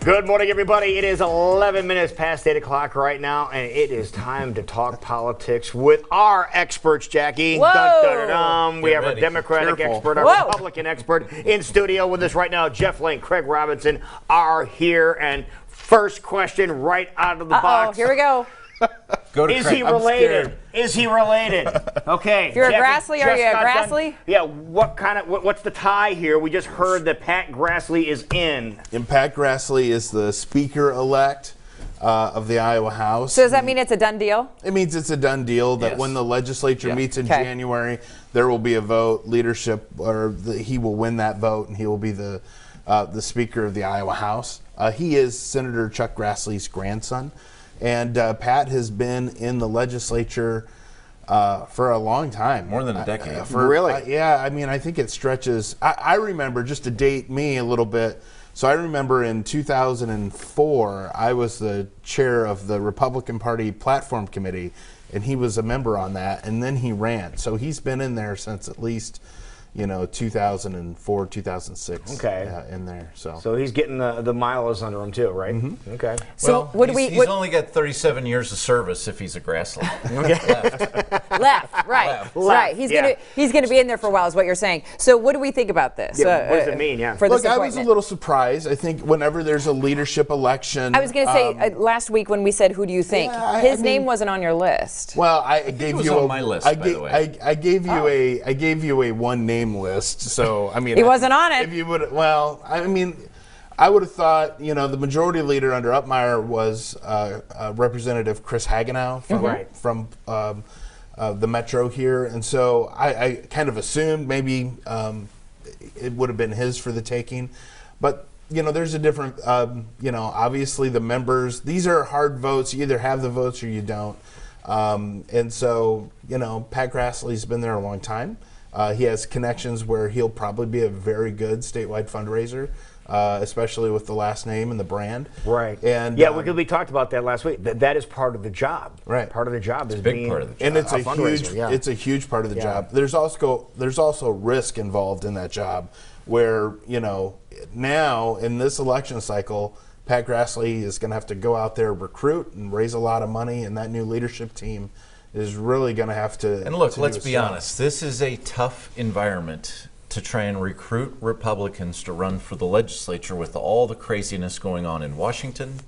Good morning, everybody. It is 11 minutes past 8 o'clock right now, and it is time to talk politics with our experts, Jackie. Whoa. Dun, dun, dun, dun. We have ready. a Democratic expert, a Whoa. Republican expert in studio with us right now. Jeff Lane, Craig Robinson are here. And first question right out of the box. Here we go. Go to Is Craig. he I'm related? scared. Is he related? Okay. If you're a Jackie Grassley, are just you a got done- Grassley? Yeah. What's the tie here? We just heard that Pat Grassley is in. And Pat Grassley is the speaker-elect of the Iowa House. So does that mean it's a done deal? It means it's a done deal that Yes. when the legislature meets in Okay. January, there will be a vote. Leadership, he will win that vote, and he will be the Speaker of the Iowa House. He is Senator Chuck Grassley's grandson, and Pat has been in the legislature for a long time. More than a decade. Really? Yeah, I mean, I think it stretches. I remember, just to date me a little bit, so I remember in 2004, I was the chair of the Republican Party Platform Committee, and he was a member on that, and then he ran. So he's been in there since at least, 2004, 2006. Okay. In there. So he's getting the miles under him too, right? Mm-hmm. Okay. So he's only got 37 years of service if he's a Grassley. left, right, right. He's gonna be in there for a while, is what you're saying. So what do we think about this? Yeah, what does it mean? Yeah. For Look, this I was a appointment? little surprised. I think whenever there's a leadership election. I was gonna say last week when we said who do you think, Yeah, his I name mean- wasn't on your list. Well, I gave was you on my list, by the way. I gave you a one name list. So I mean, He wasn't on it. If you would, well, I mean, I would have thought the majority leader under Upmeyer was Representative Chris Hagenow from the Metro here, and so I kind of assumed maybe it would have been his for the taking, but. There's a different, obviously the members, these are hard votes. You either have the votes or you don't. And so, Pat Grassley's been there a long time. He has connections where he'll probably be a very good statewide fundraiser, especially with the last name and the brand. Right. And yeah, we talked about that last week. That is part of the job. Right. Part of the job is a big being part of the job. And it's a fundraiser, huge, yeah. it's a huge part of the Yeah. job. There's also risk involved in that job, where now in this election cycle, Pat Grassley is going to have to go out there, recruit, and raise a lot of money, and that new leadership team is really going to have to. And look, to let's do be its job. honest. This is a tough environment to try and recruit Republicans to run for the legislature with all the craziness going on in Washington.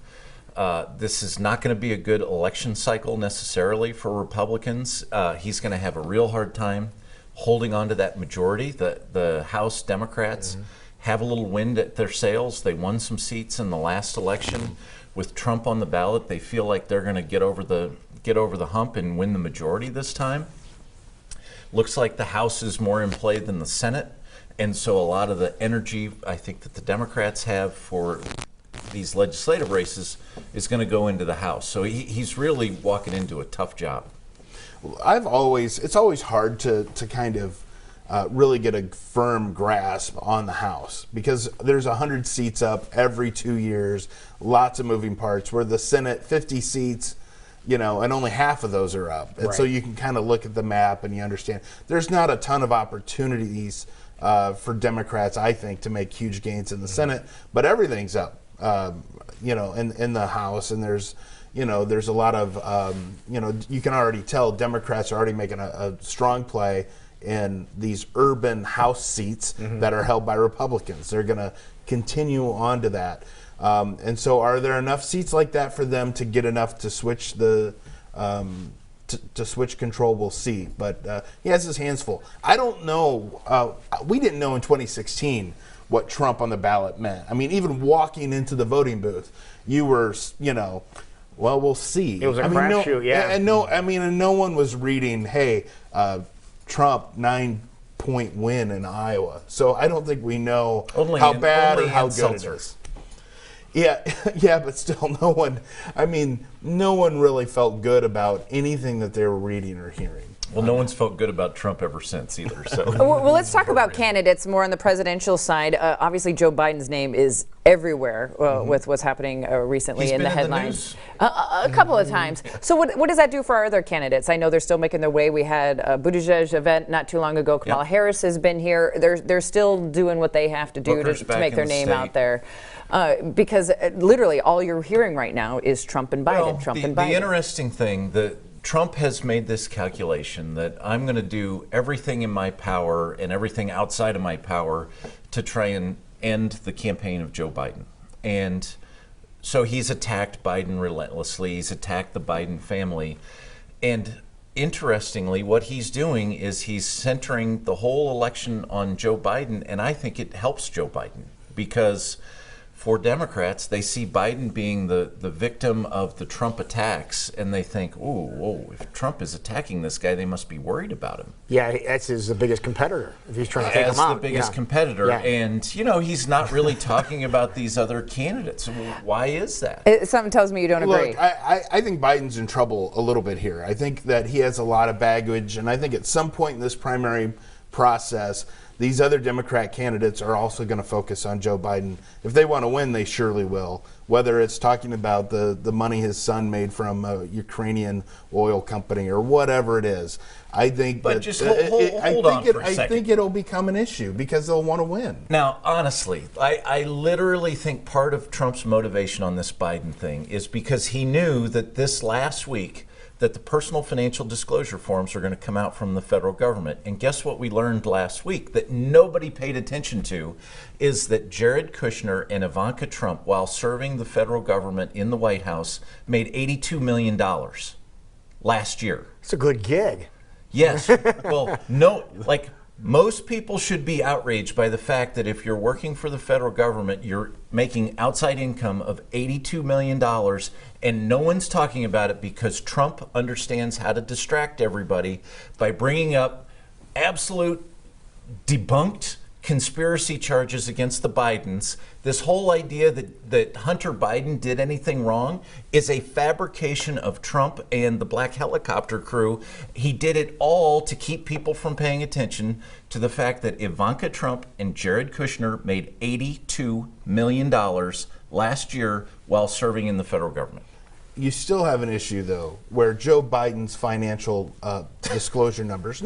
This is not going to be a good election cycle necessarily for Republicans. He's going to have a real hard time holding on to that majority. The House Democrats have a little wind at their sails. They won some seats in the last election. With Trump on the ballot, they feel like they're going to get over the hump and win the majority this time. Looks like the House is more in play than the Senate, and so a lot of the energy I think that the Democrats have for these legislative races is going to go into the House. So he's really walking into a tough job. It's always hard to kind of really get a firm grasp on the House, because there's 100 seats up every 2 years, lots of moving parts, where the Senate, 50 seats, and only half of those are up. And so you can kind of look at the map and you understand there's not a ton of opportunities for Democrats, I think, to make huge gains in the Senate, but everything's up, in the House, and there's a lot of, you can already tell Democrats are already making a strong play in these urban House seats that are held by Republicans. They're going to continue on to that. And so are there enough seats like that for them to get enough to switch to switch control? We'll see. But he has his hands full. I don't know. We didn't know in 2016 what Trump on the ballot meant. I mean, even walking into the voting booth, you were, well, we'll see. It was a crapshoot, yeah. And no one was reading, hey, Trump 9-point win in Iowa. So I don't think we know how bad or how good it is. Yeah, but still, no one really felt good about anything that they were reading or hearing. Well, no one's felt good about Trump ever since either. So, Well, let's talk about candidates more on the presidential side. Obviously, Joe Biden's name is everywhere with what's happening recently He's in the been in the headlines. news. A couple of times. So what does that do for our other candidates? I know they're still making their way. We had a Buttigieg event not too long ago. Kamala Harris has been here. They're still doing what they have to do Booker's to back make in their the name state. out there. Because literally all you're hearing right now is Trump and Biden, well, Trump the, and Biden. the interesting thing that Trump has made this calculation that I'm going to do everything in my power and everything outside of my power to try and end the campaign of Joe Biden. And so he's attacked Biden relentlessly. He's attacked the Biden family. And interestingly, what he's doing is he's centering the whole election on Joe Biden, and I think it helps Joe Biden because for Democrats, they see Biden being the victim of the Trump attacks, and they think, "Oh, whoa, if Trump is attacking this guy, they must be worried about him." Yeah, that's the biggest competitor. If he's trying to take As him out, the biggest yeah. competitor, Yeah. and he's not really talking about these other candidates. Why is that? Something tells me you don't agree. Look, I think Biden's in trouble a little bit here. I think that he has a lot of baggage, and I think at some point in this primary process, these other Democrat candidates are also going to focus on Joe Biden. If they want to win, they surely will. Whether it's talking about the money his son made from a Ukrainian oil company or whatever it is, I think. But that, just hold on for a I second. think it'll become an issue because they'll want to win. Now, honestly, I literally think part of Trump's motivation on this Biden thing is because he knew that this last week that the personal financial disclosure forms are going to come out from the federal government. And guess what we learned last week that nobody paid attention to is that Jared Kushner and Ivanka Trump, while serving the federal government in the White House, made $82 million last year. It's a good gig. Yes. Well, no, most people should be outraged by the fact that if you're working for the federal government, you're making outside income of $82 million and no one's talking about it because Trump understands how to distract everybody by bringing up absolute debunked conspiracy charges against the Bidens. This whole idea that Hunter Biden did anything wrong is a fabrication of Trump and the black helicopter crew. He did it all to keep people from paying attention to the fact that Ivanka Trump and Jared Kushner made $82 million last year while serving in the federal government. You still have an issue, though, where Joe Biden's financial disclosure numbers,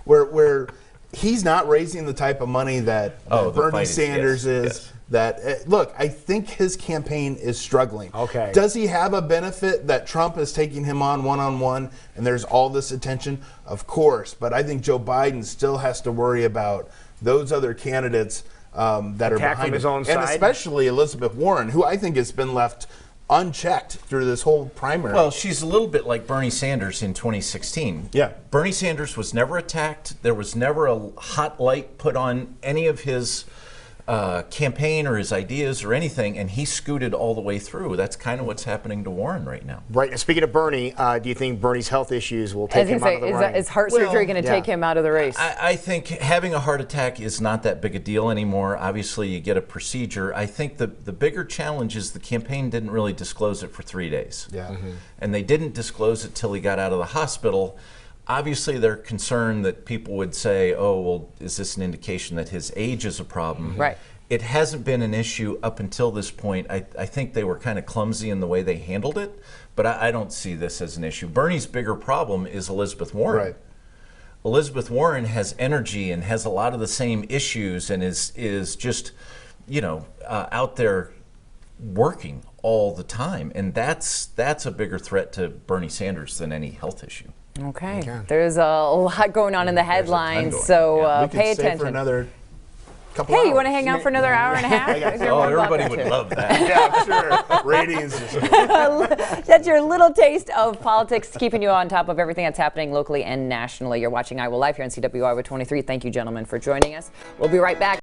where he's not raising the type of money that the Bernie finance, Sanders yes, is. yes. That look, I think his campaign is struggling. Okay. Does he have a benefit that Trump is taking him on one-on-one and there's all this attention? Of course, but I think Joe Biden still has to worry about those other candidates that are Attack from behind his him, own and side? especially Elizabeth Warren, who I think has been left unchecked through this whole primary. Well, she's a little bit like Bernie Sanders in 2016. Yeah. Bernie Sanders was never attacked. There was never a hot light put on any of his campaign or his ideas or anything, and he scooted all the way through. That's kind of what's happening to Warren right now. Right. And speaking of Bernie, do you think Bernie's health issues will take him out of the running? Is heart surgery going to take him out of the race? I think having a heart attack is not that big a deal anymore. Obviously, you get a procedure. I think the bigger challenge is the campaign didn't really disclose it for 3 days. Yeah. And they didn't disclose it till he got out of the hospital. Obviously, they're concerned that people would say, oh, well, is this an indication that his age is a problem? Right. It hasn't been an issue up until this point. I think they were kind of clumsy in the way they handled it, but I don't see this as an issue. Bernie's bigger problem is Elizabeth Warren. Right. Elizabeth Warren has energy and has a lot of the same issues and is just, out there working all the time. And that's a bigger threat to Bernie Sanders than any health issue. Okay. There's a lot going on in the headlines, going on. so we could pay stay attention. for another couple Hey, hours. you want to hang out for another hour and a half? You're Oh, more than everybody welcome would to. love that. Yeah, I'm sure. Ratings. That's your little taste of politics, keeping you on top of everything that's happening locally and nationally. You're watching Iowa Live here on CWI with 23. Thank you, gentlemen, for joining us. We'll be right back.